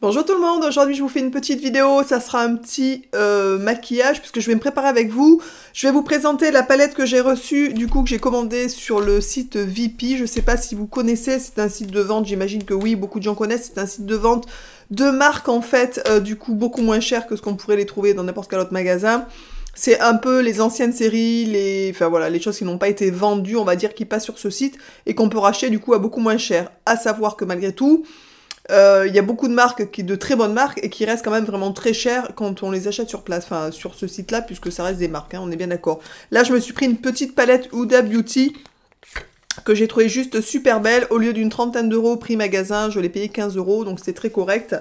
Bonjour tout le monde, aujourd'hui je vous fais une petite vidéo, ça sera un petit maquillage puisque je vais me préparer avec vous. Je vais vous présenter la palette que j'ai reçue, du coup que j'ai commandée sur le site VP. Je sais pas si vous connaissez, c'est un site de vente, j'imagine que oui, beaucoup de gens connaissent. C'est un site de vente de marques en fait, du coup beaucoup moins cher que ce qu'on pourrait les trouver dans n'importe quel autre magasin. C'est un peu les anciennes séries, enfin voilà, les choses qui n'ont pas été vendues, on va dire, qui passent sur ce site et qu'on peut racheter du coup à beaucoup moins cher. À savoir que malgré tout, il y a beaucoup de marques, de très bonnes marques, et qui restent quand même vraiment très chères quand on les achète sur place, enfin sur ce site-là, puisque ça reste des marques, hein, on est bien d'accord. Là, je me suis pris une petite palette Huda Beauty, que j'ai trouvé juste super belle. Au lieu d'une trentaine d'euros prix magasin, je l'ai payé 15 euros, donc c'était très correct.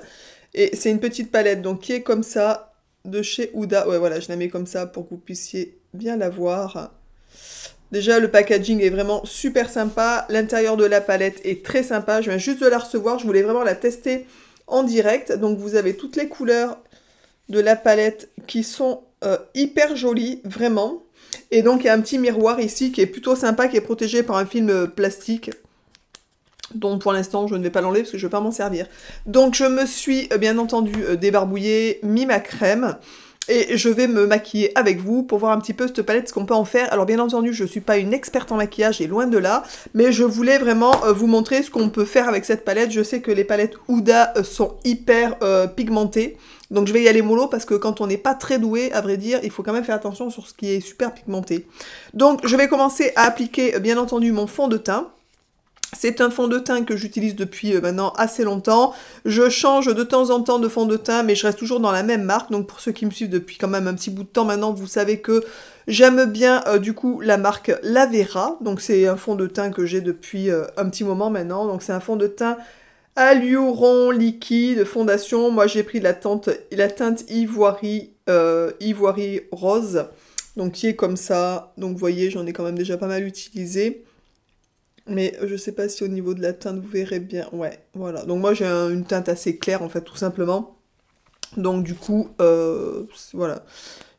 Et c'est une petite palette, donc qui est comme ça, de chez Huda. Ouais, voilà, je la mets comme ça pour que vous puissiez bien la voir. Déjà, le packaging est vraiment super sympa. L'intérieur de la palette est très sympa. Je viens juste de la recevoir. Je voulais vraiment la tester en direct. Donc, vous avez toutes les couleurs de la palette qui sont hyper jolies, vraiment. Et donc, il y a un petit miroir ici qui est plutôt sympa, qui est protégé par un film plastique, dont pour l'instant, je ne vais pas l'enlever parce que je ne vais pas m'en servir. Donc, je me suis bien entendu débarbouillée, mis ma crème. Et je vais me maquiller avec vous pour voir un petit peu cette palette, ce qu'on peut en faire. Alors bien entendu, je ne suis pas une experte en maquillage et loin de là, mais je voulais vraiment vous montrer ce qu'on peut faire avec cette palette. Je sais que les palettes Huda sont hyper pigmentées, donc je vais y aller mollo parce que quand on n'est pas très doué, à vrai dire, il faut quand même faire attention sur ce qui est super pigmenté. Donc je vais commencer à appliquer bien entendu mon fond de teint. C'est un fond de teint que j'utilise depuis maintenant assez longtemps. Je change de temps en temps de fond de teint, mais je reste toujours dans la même marque. Donc pour ceux qui me suivent depuis quand même un petit bout de temps maintenant, vous savez que j'aime bien du coup la marque Lavera. Donc c'est un fond de teint que j'ai depuis un petit moment maintenant. Donc c'est un fond de teint hyaluron liquide fondation. Moi j'ai pris la teinte ivoire rose. Donc qui est comme ça. Donc vous voyez, j'en ai quand même déjà pas mal utilisé. Mais je sais pas si au niveau de la teinte vous verrez bien. Ouais, voilà. Donc moi j'ai une teinte assez claire en fait, tout simplement. Donc du coup, voilà.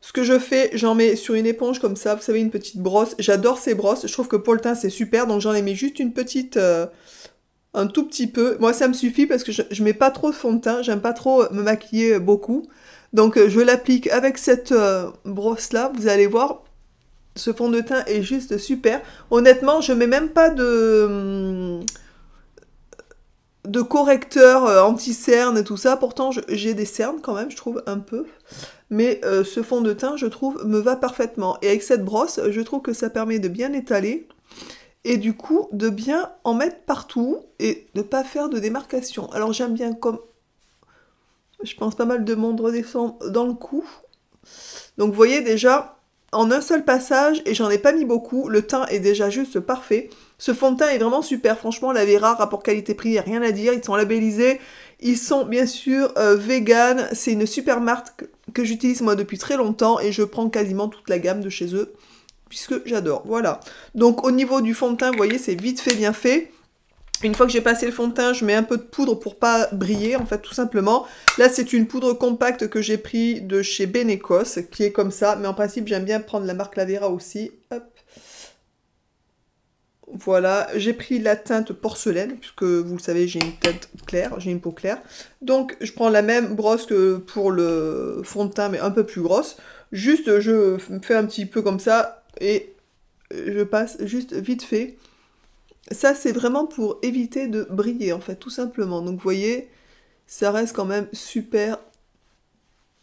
Ce que je fais, j'en mets sur une éponge comme ça, vous savez, une petite brosse. J'adore ces brosses, je trouve que pour le teint c'est super. Donc j'en ai mis juste une petite, un tout petit peu. Moi ça me suffit parce que je mets pas trop de fond de teint, j'aime pas trop me maquiller beaucoup. Donc je l'applique avec cette brosse là, vous allez voir. Ce fond de teint est juste super. Honnêtement, je mets même pas de correcteur anti-cerne et tout ça. Pourtant, j'ai des cernes quand même, je trouve, un peu. Mais ce fond de teint, je trouve, me va parfaitement. Et avec cette brosse, je trouve que ça permet de bien étaler. Et du coup, de bien en mettre partout et de pas faire de démarcation. Alors j'aime bien comme... Je pense pas mal de monde redescend dans le cou. Donc vous voyez déjà... En un seul passage, et j'en ai pas mis beaucoup, le teint est déjà juste parfait. Ce fond de teint est vraiment super, franchement, Lavera, rapport qualité-prix, y a rien à dire, ils sont labellisés, ils sont bien sûr vegan, c'est une super marque que j'utilise moi depuis très longtemps, et je prends quasiment toute la gamme de chez eux, puisque j'adore, voilà. Donc au niveau du fond de teint, vous voyez, c'est vite fait, bien fait. Une fois que j'ai passé le fond de teint, je mets un peu de poudre pour pas briller, en fait, tout simplement. Là, c'est une poudre compacte que j'ai pris de chez Benecos, qui est comme ça. Mais en principe, j'aime bien prendre la marque Lavera aussi. Hop. Voilà, j'ai pris la teinte porcelaine, puisque vous le savez, j'ai une teinte claire, j'ai une peau claire. Donc, je prends la même brosse que pour le fond de teint, mais un peu plus grosse. Juste, je fais un petit peu comme ça, et je passe juste vite fait. Ça, c'est vraiment pour éviter de briller, en fait, tout simplement. Donc, vous voyez, ça reste quand même super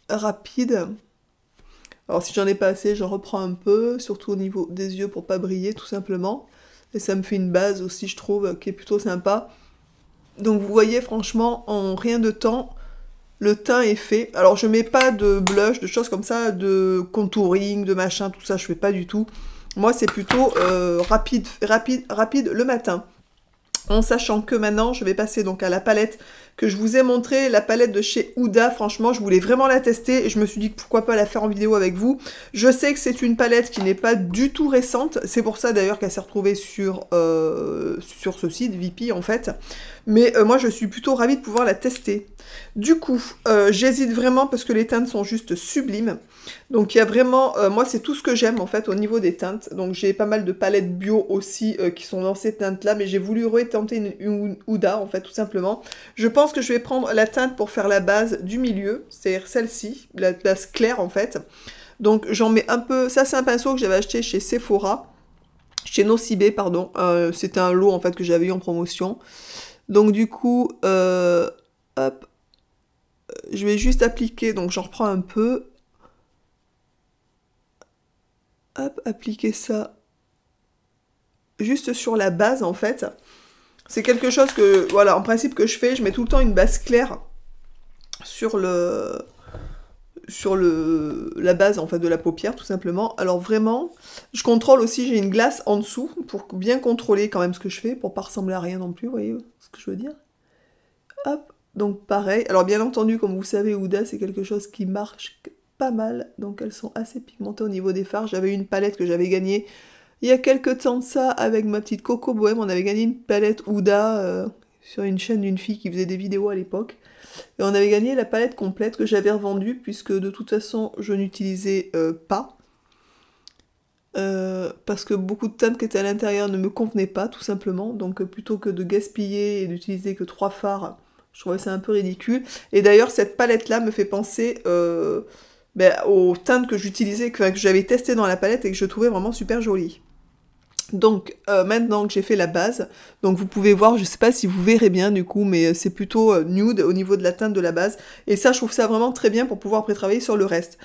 rapide. Alors, si j'en ai pas assez, j'en reprends un peu, surtout au niveau des yeux pour pas briller, tout simplement. Et ça me fait une base aussi, je trouve, qui est plutôt sympa. Donc, vous voyez, franchement, en rien de temps, le teint est fait. Alors, je mets pas de blush, de choses comme ça, de contouring, de machin, tout ça, je fais pas du tout. Moi, c'est plutôt rapide le matin. En sachant que maintenant, je vais passer donc à la palette que je vous ai montré, la palette de chez Huda. Franchement, je voulais vraiment la tester et je me suis dit pourquoi pas la faire en vidéo avec vous. Je sais que c'est une palette qui n'est pas du tout récente. C'est pour ça d'ailleurs qu'elle s'est retrouvée sur ce site, VP en fait. Mais moi, je suis plutôt ravie de pouvoir la tester. Du coup, j'hésite vraiment parce que les teintes sont juste sublimes. Donc il y a vraiment, moi c'est tout ce que j'aime en fait au niveau des teintes. Donc j'ai pas mal de palettes bio aussi qui sont dans ces teintes là, mais j'ai voulu retenter une Huda en fait tout simplement. Je pense pense que je vais prendre la teinte pour faire la base du milieu, c'est-à-dire celle-ci, la base claire en fait. Donc j'en mets un peu, ça c'est un pinceau que j'avais acheté chez Sephora, chez Nocibé pardon, c'était un lot en fait que j'avais eu en promotion. Donc du coup, hop, je vais juste appliquer, donc j'en reprends un peu. Hop, appliquer ça juste sur la base en fait. C'est quelque chose que, voilà, en principe que je fais, je mets tout le temps une base claire sur la base en fait de la paupière tout simplement. Alors vraiment, je contrôle aussi, j'ai une glace en dessous pour bien contrôler quand même ce que je fais, pour pas ressembler à rien non plus, vous voyez ce que je veux dire. Hop, donc pareil. Alors bien entendu, comme vous savez, Huda c'est quelque chose qui marche pas mal, donc elles sont assez pigmentées au niveau des fards. J'avais une palette que j'avais gagnée il y a quelques temps de ça avec ma petite Coco Bohème, on avait gagné une palette Huda sur une chaîne d'une fille qui faisait des vidéos à l'époque. Et on avait gagné la palette complète que j'avais revendue puisque de toute façon je n'utilisais pas. Parce que beaucoup de teintes qui étaient à l'intérieur ne me convenaient pas tout simplement. Donc plutôt que de gaspiller et d'utiliser que 3 fards, je trouvais ça un peu ridicule. Et d'ailleurs cette palette là me fait penser aux teintes que j'utilisais, que j'avais testées dans la palette et que je trouvais vraiment super jolies. Donc maintenant que j'ai fait la base, donc vous pouvez voir, je sais pas si vous verrez bien du coup, mais c'est plutôt nude au niveau de la teinte de la base. Et ça je trouve ça vraiment très bien pour pouvoir après travailler sur le reste.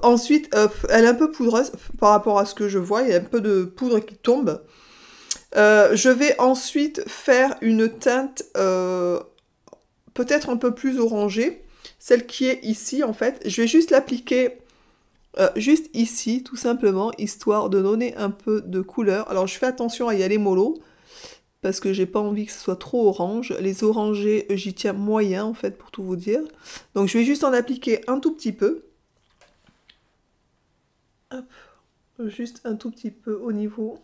Ensuite, elle est un peu poudreuse par rapport à ce que je vois, il y a un peu de poudre qui tombe. Je vais ensuite faire une teinte peut-être un peu plus orangée, celle qui est ici en fait. Je vais juste l'appliquer juste ici, tout simplement, histoire de donner un peu de couleur. Alors je fais attention à y aller mollo, parce que j'ai pas envie que ce soit trop orange. Les orangés, j'y tiens moyen en fait, pour tout vous dire. Donc je vais juste en appliquer un tout petit peu. Hop. Juste un tout petit peu au niveau,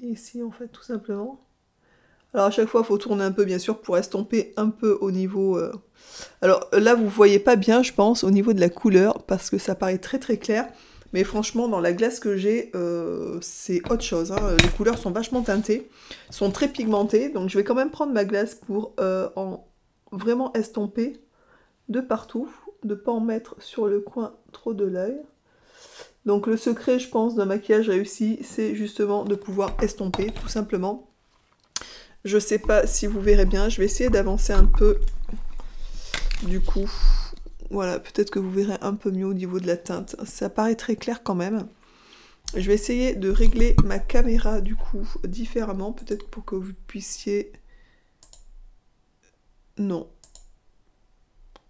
ici en fait, tout simplement. Alors à chaque fois, il faut tourner un peu, bien sûr, pour estomper un peu au niveau... Alors là, vous voyez pas bien, je pense, au niveau de la couleur, parce que ça paraît très très clair. Mais franchement, dans la glace que j'ai, c'est autre chose. Hein. Les couleurs sont vachement teintées, sont très pigmentées. Donc je vais quand même prendre ma glace pour en vraiment estomper de partout. De ne pas en mettre sur le coin trop de l'œil. Donc le secret, je pense, d'un maquillage réussi, c'est justement de pouvoir estomper, tout simplement. Je sais pas si vous verrez bien, je vais essayer d'avancer un peu. Du coup, voilà, peut-être que vous verrez un peu mieux au niveau de la teinte. Ça paraît très clair quand même. Je vais essayer de régler ma caméra du coup différemment, peut-être pour que vous puissiez... Non.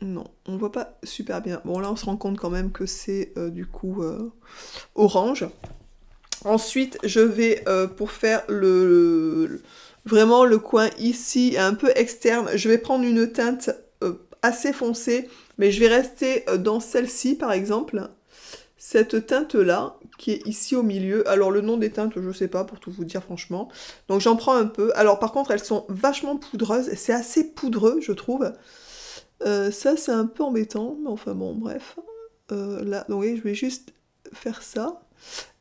Non, on voit pas super bien. Bon là on se rend compte quand même que c'est du coup orange. Ensuite je vais pour faire vraiment le coin ici un peu externe, je vais prendre une teinte assez foncée, mais je vais rester dans celle-ci par exemple. Cette teinte là qui est ici au milieu, alors le nom des teintes je sais pas pour tout vous dire franchement, donc j'en prends un peu. Alors par contre elles sont vachement poudreuses, c'est assez poudreux je trouve. Ça c'est un peu embêtant, mais enfin bon bref. Là, donc oui, je vais juste faire ça.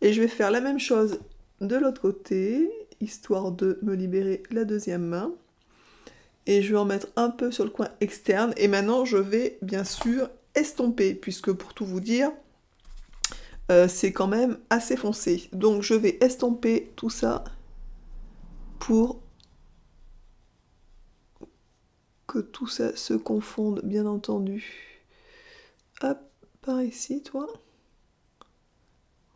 Et je vais faire la même chose de l'autre côté, histoire de me libérer la deuxième main. Et je vais en mettre un peu sur le coin externe. Et maintenant je vais bien sûr estomper, puisque pour tout vous dire, c'est quand même assez foncé. Donc je vais estomper tout ça pour que tout ça se confonde, bien entendu. Hop, par ici, toi.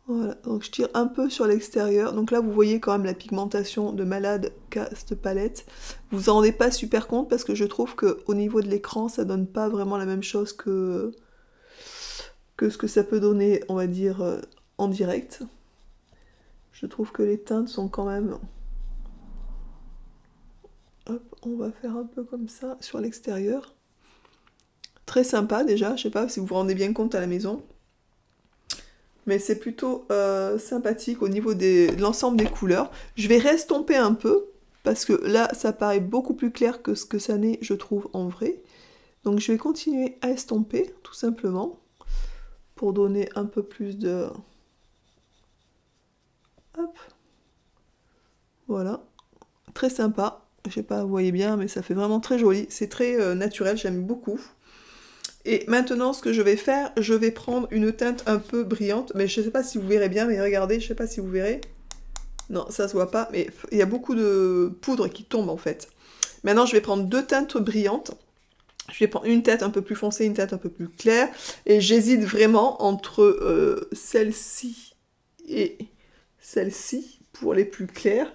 Voilà, donc je tire un peu sur l'extérieur. Donc là, vous voyez quand même la pigmentation de malade qu'a cette palette. Vous vous en rendez pas super compte parce que je trouve qu'au niveau de l'écran, ça donne pas vraiment la même chose que ce que ça peut donner, on va dire, en direct. Je trouve que les teintes sont quand même... Hop, on va faire un peu comme ça sur l'extérieur. Très sympa déjà, je sais pas si vous vous rendez bien compte à la maison. Mais c'est plutôt sympathique au niveau de l'ensemble des couleurs. Je vais restomper un peu, parce que là, ça paraît beaucoup plus clair que ce que ça n'est, je trouve, en vrai. Donc je vais continuer à estomper, tout simplement, pour donner un peu plus de... Hop. Voilà. Très sympa. Je sais pas, vous voyez bien, mais ça fait vraiment très joli. C'est très naturel, j'aime beaucoup. Et maintenant, ce que je vais faire, je vais prendre une teinte un peu brillante. Mais je sais pas si vous verrez bien, mais regardez, je sais pas si vous verrez. Non, ça se voit pas, mais il y a beaucoup de poudre qui tombe en fait. Maintenant, je vais prendre deux teintes brillantes. Je vais prendre une teinte un peu plus foncée, une teinte un peu plus claire. Et j'hésite vraiment entre celle-ci et celle-ci pour les plus claires.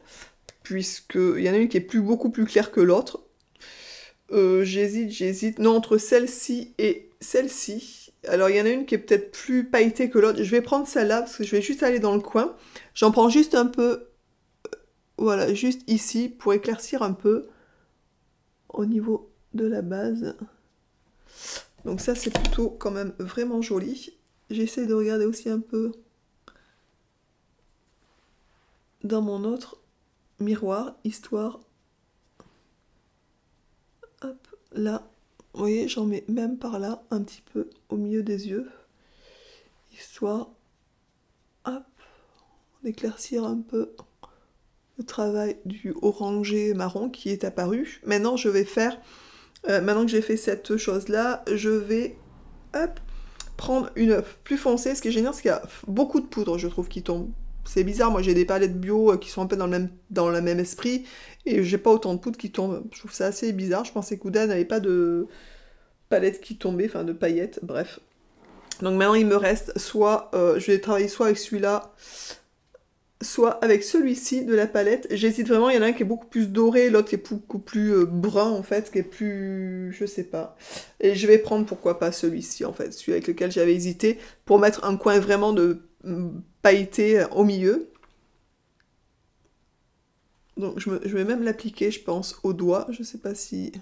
Puisqu'il y en a une qui est beaucoup plus claire que l'autre. J'hésite. Non, entre celle-ci et celle-ci. Alors, il y en a une qui est peut-être plus pailletée que l'autre. Je vais prendre celle-là parce que je vais juste aller dans le coin. J'en prends juste un peu, voilà, juste ici pour éclaircir un peu au niveau de la base. Donc ça, c'est plutôt quand même vraiment joli. J'essaie de regarder aussi un peu dans mon autre miroir, histoire... Hop, là, vous voyez, j'en mets même par là, un petit peu au milieu des yeux, histoire, hop, d'éclaircir un peu le travail du orangé marron qui est apparu. Maintenant, je vais faire, maintenant que j'ai fait cette chose-là, je vais, hop, prendre une plus foncée. Ce qui est génial, c'est qu'il y a beaucoup de poudre, je trouve, qui tombe. C'est bizarre, moi j'ai des palettes bio qui sont un peu dans le même esprit, et j'ai pas autant de poudre qui tombe. Je trouve ça assez bizarre, je pensais qu'Ouda n'avait pas de palettes qui tombaient, enfin de paillettes, bref. Donc maintenant il me reste soit, je vais travailler soit avec celui-là, soit avec celui-ci de la palette. J'hésite vraiment, il y en a un qui est beaucoup plus doré, l'autre qui est beaucoup plus brun en fait, qui est plus... je sais pas. Et je vais prendre pourquoi pas celui-ci en fait, celui avec lequel j'avais hésité, pour mettre un coin vraiment de pailleté au milieu. Donc je vais même l'appliquer, je pense, au doigt, je sais pas si...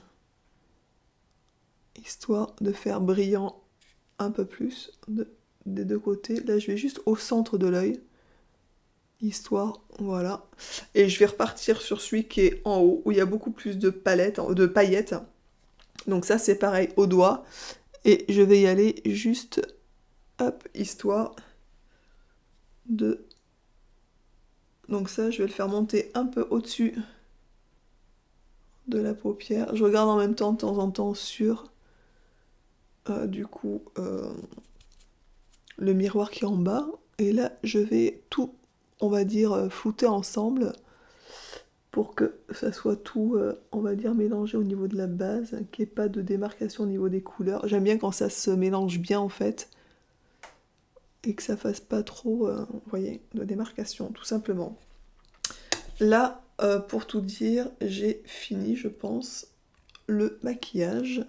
histoire de faire brillant un peu plus des deux côtés. Là, je vais juste au centre de l'œil. Histoire, voilà. Et je vais repartir sur celui qui est en haut, où il y a beaucoup plus de paillettes. Donc ça, c'est pareil au doigt. Et je vais y aller juste, hop, histoire de... Donc ça, je vais le faire monter un peu au-dessus de la paupière. Je regarde en même temps, de temps en temps, sur... du coup, le miroir qui est en bas. Et là, je vais tout, on va dire, flouter ensemble pour que ça soit tout, on va dire, mélangé au niveau de la base, qu'il n'y ait pas de démarcation au niveau des couleurs. J'aime bien quand ça se mélange bien, en fait, et que ça fasse pas trop, vous voyez, de démarcation, tout simplement. Là, pour tout dire, j'ai fini, je pense, le maquillage.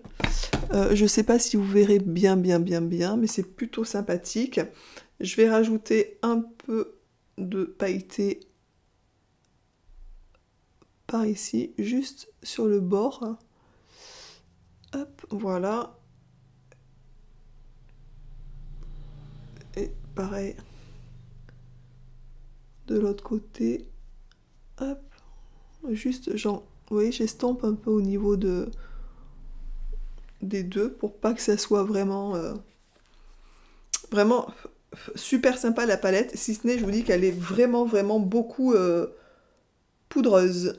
Je sais pas si vous verrez bien, mais c'est plutôt sympathique. Je vais rajouter un peu de pailleté par ici, juste sur le bord. Hop, voilà. Et pareil, de l'autre côté. Hop, juste, genre, vous voyez, j'estompe un peu au niveau des deux pour pas que ça soit vraiment... vraiment super sympa la palette, si ce n'est, je vous dis qu'elle est vraiment beaucoup poudreuse.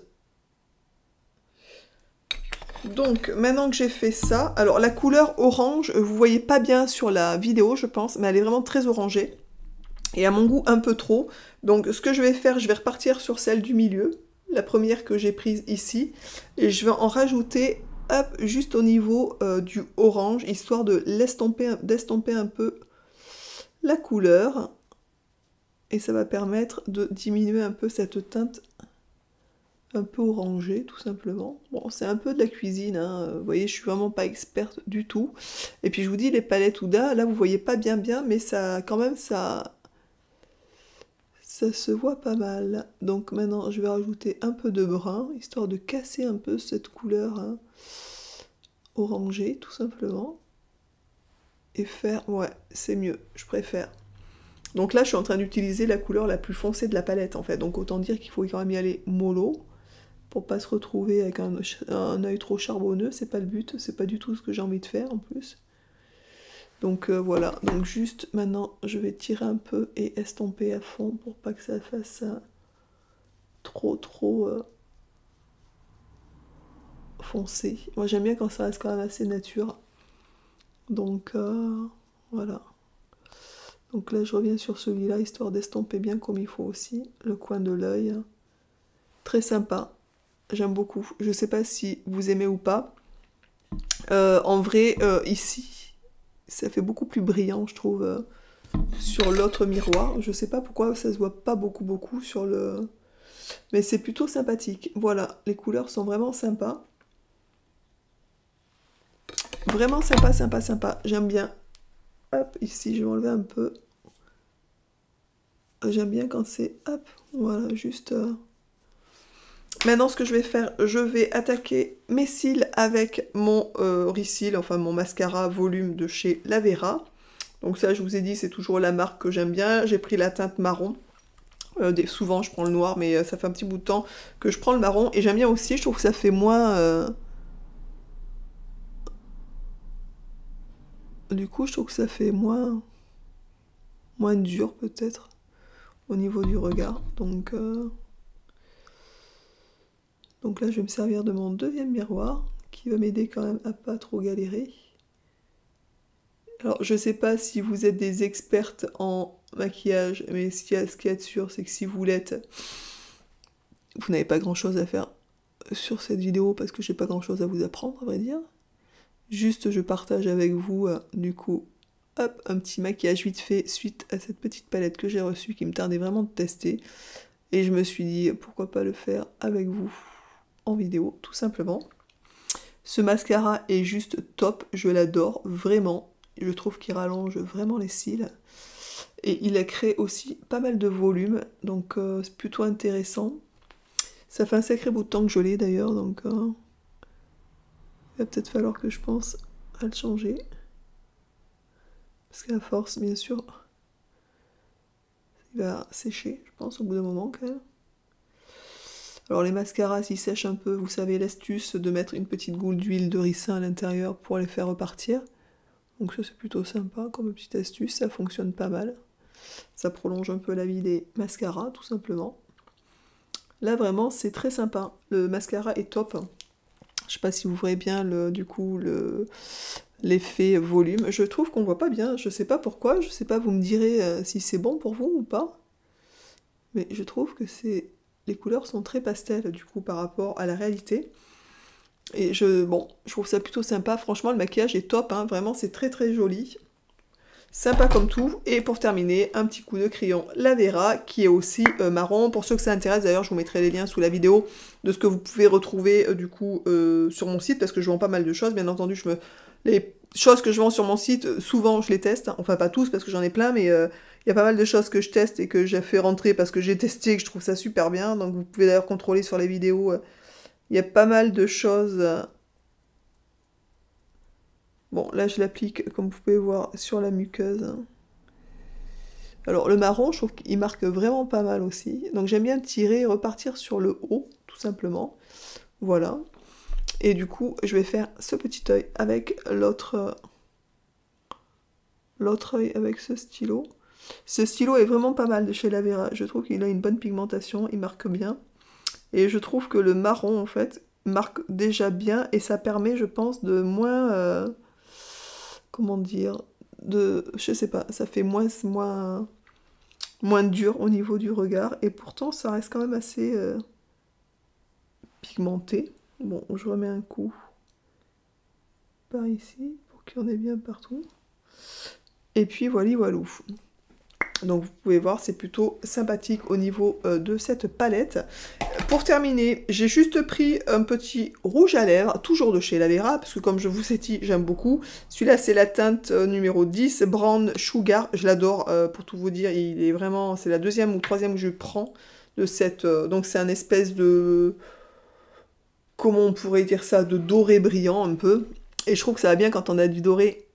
Donc, maintenant que j'ai fait ça, alors la couleur orange, vous voyez pas bien sur la vidéo, je pense, mais elle est vraiment très orangée. Et à mon goût, un peu trop. Donc, ce que je vais faire, je vais repartir sur celle du milieu, la première que j'ai prise ici, et je vais en rajouter, hop, juste au niveau du orange, histoire de d'estomper un peu la couleur. Et ça va permettre de diminuer un peu cette teinte un peu orangée, tout simplement. Bon, c'est un peu de la cuisine, hein. Vous voyez, je suis vraiment pas experte du tout. Et puis je vous dis, les palettes Ouda, là vous voyez pas bien, mais ça, quand même, ça se voit pas mal. Donc maintenant, je vais rajouter un peu de brun, histoire de casser un peu cette couleur, hein, orangée, tout simplement. Et faire, ouais, c'est mieux, je préfère. Donc là, je suis en train d'utiliser la couleur la plus foncée de la palette, en fait. Donc autant dire qu'il faut quand même y aller mollo, pour pas se retrouver avec un œil trop charbonneux. C'est pas le but, c'est pas du tout ce que j'ai envie de faire, en plus. Donc voilà, donc juste maintenant, je vais tirer un peu et estomper à fond, pour pas que ça fasse trop foncé. Moi j'aime bien quand ça reste quand même assez nature. Donc voilà. Donc là je reviens sur celui-là, histoire d'estomper bien comme il faut aussi. Le coin de l'œil. Très sympa. J'aime beaucoup. Je sais pas si vous aimez ou pas. En vrai, ici, ça fait beaucoup plus brillant, je trouve, sur l'autre miroir. Je sais pas pourquoi ça se voit pas beaucoup sur le... Mais c'est plutôt sympathique. Voilà, les couleurs sont vraiment sympas. Vraiment sympa. J'aime bien. Hop, ici, je vais enlever un peu. J'aime bien quand c'est... Hop, voilà, juste... Maintenant, ce que je vais faire, je vais attaquer mes cils avec mon Reseal, enfin mon mascara volume de chez Lavera. Donc ça, je vous ai dit, c'est toujours la marque que j'aime bien. J'ai pris la teinte marron. Souvent, je prends le noir, mais ça fait un petit bout de temps que je prends le marron. Et j'aime bien aussi, je trouve que ça fait moins... Du coup, je trouve que ça fait moins dur, peut-être, au niveau du regard. Donc là, je vais me servir de mon deuxième miroir, qui va m'aider quand même à pas trop galérer. Alors, je sais pas si vous êtes des expertes en maquillage, mais ce qu'il y a de sûr, c'est que si vous l'êtes, vous n'avez pas grand-chose à faire sur cette vidéo, parce que j'ai pas grand-chose à vous apprendre, à vrai dire. Juste, je partage avec vous, du coup, hop, un petit maquillage vite fait, suite à cette petite palette que j'ai reçue, qui me tardait vraiment de tester. Et je me suis dit, pourquoi pas le faire avec vous en vidéo, tout simplement. Ce mascara est juste top, je l'adore, vraiment. Je trouve qu'il rallonge vraiment les cils. Et il a créé aussi pas mal de volume, donc c'est plutôt intéressant. Ça fait un sacré bout de temps que je l'ai d'ailleurs, donc il va peut-être falloir que je pense à le changer. Parce qu'à force, bien sûr, il va sécher, je pense, au bout d'un moment quand même. Alors les mascaras, s'ils sèchent un peu, vous savez l'astuce de mettre une petite goule d'huile de ricin à l'intérieur pour les faire repartir. Donc ça c'est plutôt sympa comme petite astuce, ça fonctionne pas mal. Ça prolonge un peu la vie des mascaras, tout simplement. Là vraiment c'est très sympa, le mascara est top. Je sais pas si vous voyez bien l'effet volume. Je trouve qu'on voit pas bien, je sais pas pourquoi, je sais pas, vous me direz si c'est bon pour vous ou pas. Mais je trouve que les couleurs sont très pastel du coup par rapport à la réalité. Et je trouve ça plutôt sympa. Franchement, le maquillage est top, hein. Vraiment, c'est très joli. Sympa comme tout. Et pour terminer, un petit coup de crayon Lavera qui est aussi marron. Pour ceux que ça intéresse, d'ailleurs, je vous mettrai les liens sous la vidéo de ce que vous pouvez retrouver du coup sur mon site parce que je vends pas mal de choses. Bien entendu, les choses que je vends sur mon site, souvent je les teste. Enfin, pas tous parce que j'en ai plein, mais il y a pas mal de choses que je teste et que j'ai fait rentrer parce que j'ai testé et que je trouve ça super bien. Donc vous pouvez d'ailleurs contrôler sur les vidéos. Il y a pas mal de choses. Bon, là je l'applique, comme vous pouvez voir, sur la muqueuse. Alors le marron, je trouve qu'il marque vraiment pas mal aussi. Donc j'aime bien tirer et repartir sur le haut, tout simplement. Voilà. Et du coup, je vais faire ce petit œil avec l'autre œil avec ce stylo. Ce stylo est vraiment pas mal de chez Lavera. Je trouve qu'il a une bonne pigmentation, il marque bien. Et je trouve que le marron, en fait, marque déjà bien. Et ça permet, je pense, de moins... comment dire, je sais pas, ça fait moins dur au niveau du regard, et pourtant ça reste quand même assez pigmenté. Bon, je remets un coup par ici, pour qu'il y en ait bien partout. Et puis voilà, voilou. Donc vous pouvez voir, c'est plutôt sympathique au niveau de cette palette. Pour terminer, j'ai juste pris un petit rouge à lèvres, toujours de chez Lavera, parce que comme je vous ai dit, j'aime beaucoup. Celui-là, c'est la teinte numéro 10, Brown Sugar. Je l'adore, pour tout vous dire. Il est vraiment, c'est la deuxième ou troisième que je prends de cette... donc c'est un espèce de... Comment on pourrait dire ça? De doré brillant, un peu. Et je trouve que ça va bien quand on a du doré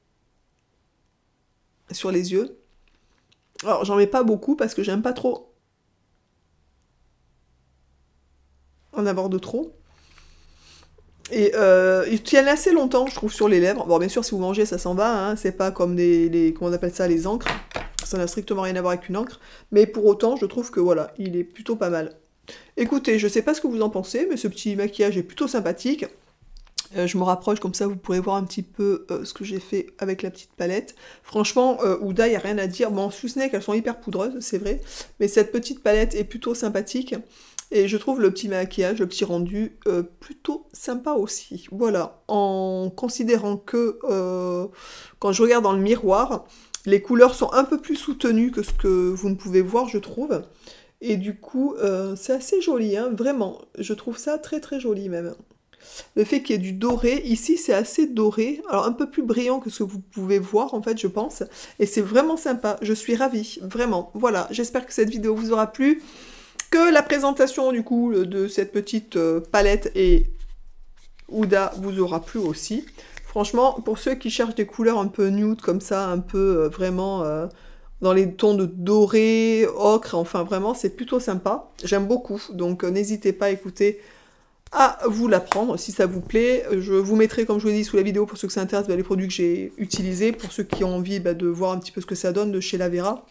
sur les yeux. Alors, j'en mets pas beaucoup parce que j'aime pas trop en avoir de trop. Et ils tiennent assez longtemps, je trouve, sur les lèvres. Bon, bien sûr, si vous mangez, ça s'en va, hein. C'est pas comme comment on appelle ça, les encres. Ça n'a strictement rien à voir avec une encre. Mais pour autant, je trouve que, voilà, il est plutôt pas mal. Écoutez, je sais pas ce que vous en pensez, mais ce petit maquillage est plutôt sympathique. Je me rapproche, comme ça vous pourrez voir un petit peu ce que j'ai fait avec la petite palette. Franchement, Huda, il n'y a rien à dire. Bon, sous ce nez, elles sont hyper poudreuses, c'est vrai. Mais cette petite palette est plutôt sympathique. Et je trouve le petit maquillage, le petit rendu, plutôt sympa aussi. Voilà, en considérant que quand je regarde dans le miroir, les couleurs sont un peu plus soutenues que ce que vous ne pouvez voir, je trouve. Et du coup, c'est assez joli, hein, vraiment. Je trouve ça très très joli même. Le fait qu'il y ait du doré, ici c'est assez doré, alors un peu plus brillant que ce que vous pouvez voir en fait je pense, et c'est vraiment sympa, je suis ravie, vraiment. Voilà, j'espère que cette vidéo vous aura plu, que la présentation du coup de cette petite palette et Huda vous aura plu aussi. Franchement, pour ceux qui cherchent des couleurs un peu nude comme ça, un peu vraiment dans les tons de doré, ocre, enfin vraiment c'est plutôt sympa, j'aime beaucoup, donc n'hésitez pas à écouter à vous la prendre si ça vous plaît. Je vous mettrai, comme je vous l'ai dit, sous la vidéo pour ceux que ça intéresse, les produits que j'ai utilisés, pour ceux qui ont envie de voir un petit peu ce que ça donne de chez La Vera.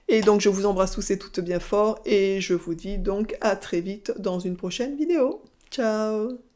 Et donc je vous embrasse tous et toutes bien fort et je vous dis donc à très vite dans une prochaine vidéo. Ciao!